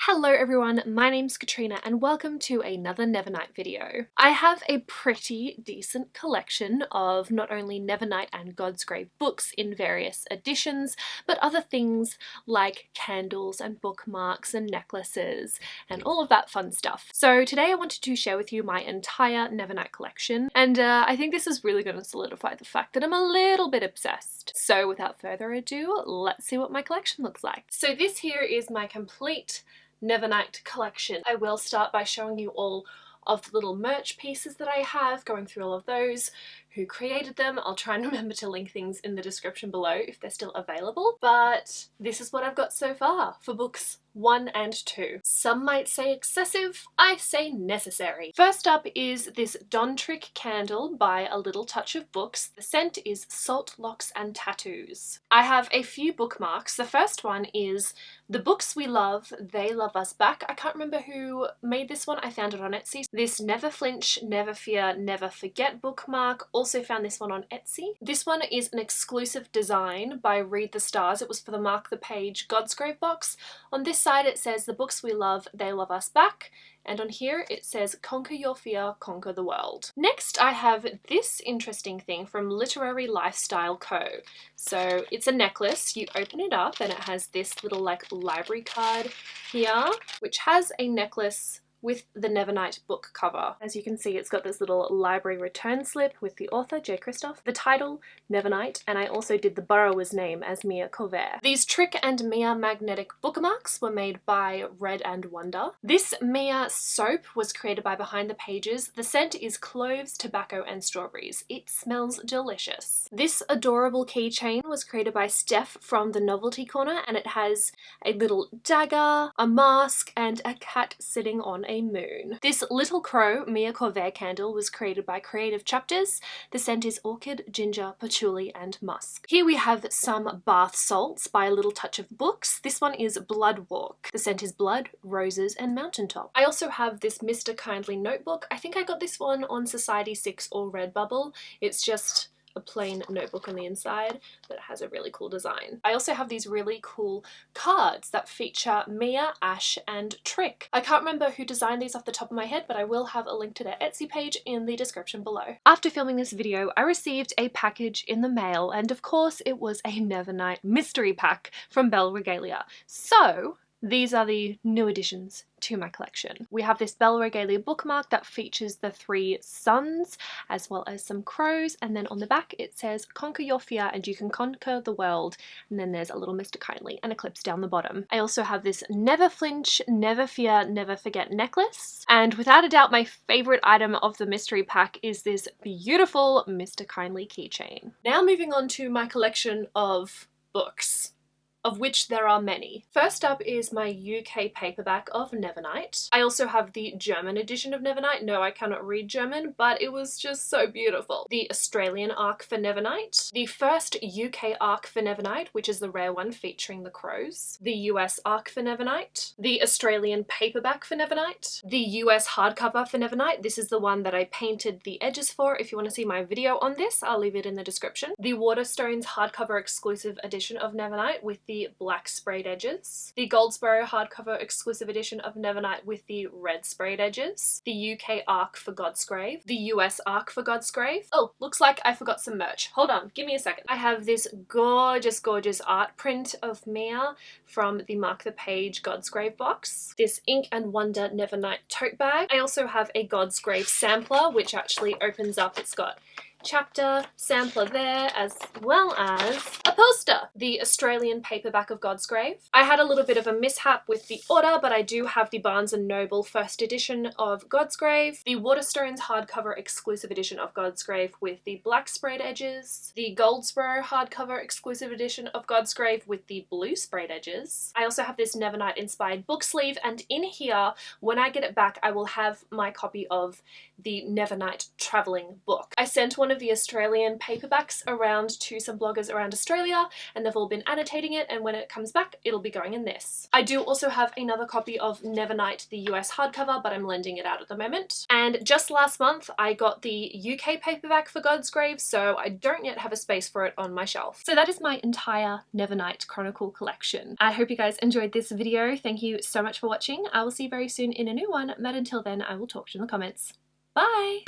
Hello everyone, my name's Katrina and welcome to another Nevernight video. I have a pretty decent collection of not only Nevernight and Godsgrave books in various editions, but other things like candles and bookmarks and necklaces and all of that fun stuff. So today I wanted to share with you my entire Nevernight collection, and I think this is really going to solidify the fact that I'm a little bit obsessed. So without further ado, let's see what my collection looks like. So this here is my complete Nevernight collection. I will start by showing you all of the little merch pieces that I have, going through all of those, who created them. I'll try and remember to link things in the description below if they're still available. But this is what I've got so far for books 1 and 2. Some might say excessive, I say necessary. First up is this TRIC candle by A Little Touch of Books. The scent is Salt, Locks and Tattoos. I have a few bookmarks. The first one is The Books We Love, They Love Us Back. I can't remember who made this one. I found it on Etsy. This Never Flinch, Never Fear, Never Forget bookmark. Also found this one on Etsy. This one is an exclusive design by Read the Stars. It was for the Mark the Page Godsgrave box. On this side it says The Books We Love, They Love Us Back. And on here it says Conquer Your Fear, Conquer the World. Next I have this interesting thing from Literary Lifestyle Co. So it's a necklace. You open it up and it has this little like library card here, which has a necklace with the Nevernight book cover. As you can see, it's got this little library return slip with the author, J. Christoph, the title, Nevernight, and I also did the borrower's name as Mia Colvert. These TRIC and Mia magnetic bookmarks were made by Red and Wonder. This Mia soap was created by Behind the Pages. The scent is cloves, tobacco, and strawberries. It smells delicious. This adorable keychain was created by Steph from the Novelty Corner, and it has a little dagger, a mask, and a cat sitting on a moon. This Little Crow Mia Colvert candle was created by Creative Chapters. The scent is orchid, ginger, patchouli, and musk. Here we have some bath salts by A Little Touch of Books. This one is Blood Walk. The scent is blood, roses, and mountaintop. I also have this Mr. Kindly notebook. I think I got this one on Society6 or Redbubble. It's just a plain notebook on the inside, but it has a really cool design. I also have these really cool cards that feature Mia, Ash, and TRIC. I can't remember who designed these off the top of my head, but I will have a link to their Etsy page in the description below. After filming this video, I received a package in the mail, and of course it was a Nevernight mystery pack from Belle Regalia. So these are the new additions to my collection. We have this Belle Regalia bookmark that features the 3 suns as well as some crows, and then on the back it says Conquer Your Fear and You Can Conquer the World, and then there's a little Mr. Kindly and eclipse down the bottom. I also have this Never Flinch, Never Fear, Never Forget necklace, and without a doubt my favourite item of the mystery pack is this beautiful Mr. Kindly keychain. Now moving on to my collection of books, of which there are many. First up is my UK paperback of Nevernight. I also have the German edition of Nevernight. No, I cannot read German, but it was just so beautiful. The Australian arc for Nevernight. The first UK arc for Nevernight, which is the rare one featuring the crows. The US arc for Nevernight. The Australian paperback for Nevernight. The US hardcover for Nevernight. This is the one that I painted the edges for. If you want to see my video on this, I'll leave it in the description. The Waterstones hardcover exclusive edition of Nevernight with the black sprayed edges. The Goldsboro hardcover exclusive edition of Nevernight with the red sprayed edges. The UK arc for Godsgrave. The US arc for Godsgrave. Oh, looks like I forgot some merch. Hold on, give me a second. I have this gorgeous, gorgeous art print of Mia from the Mark the Page Godsgrave box. This Ink and Wonder Nevernight tote bag. I also have a Godsgrave sampler, which actually opens up. It's got chapter, sampler there, as well as a poster. The Australian paperback of Godsgrave. I had a little bit of a mishap with the order, but I do have the Barnes & Noble first edition of Godsgrave, the Waterstones hardcover exclusive edition of Godsgrave with the black sprayed edges, the Goldsboro hardcover exclusive edition of Godsgrave with the blue sprayed edges. I also have this Nevernight inspired book sleeve, and in here, when I get it back, I will have my copy of the Nevernight traveling book. I sent one of the Australian paperbacks around to some bloggers around Australia, and they've all been annotating it, and when it comes back it'll be going in this. I do also have another copy of Nevernight, the US hardcover, but I'm lending it out at the moment. And just last month I got the UK paperback for Godsgrave, so I don't yet have a space for it on my shelf. So that is my entire Nevernight Chronicle collection. I hope you guys enjoyed this video. Thank you so much for watching. I will see you very soon in a new one, but until then I will talk to you in the comments. Bye!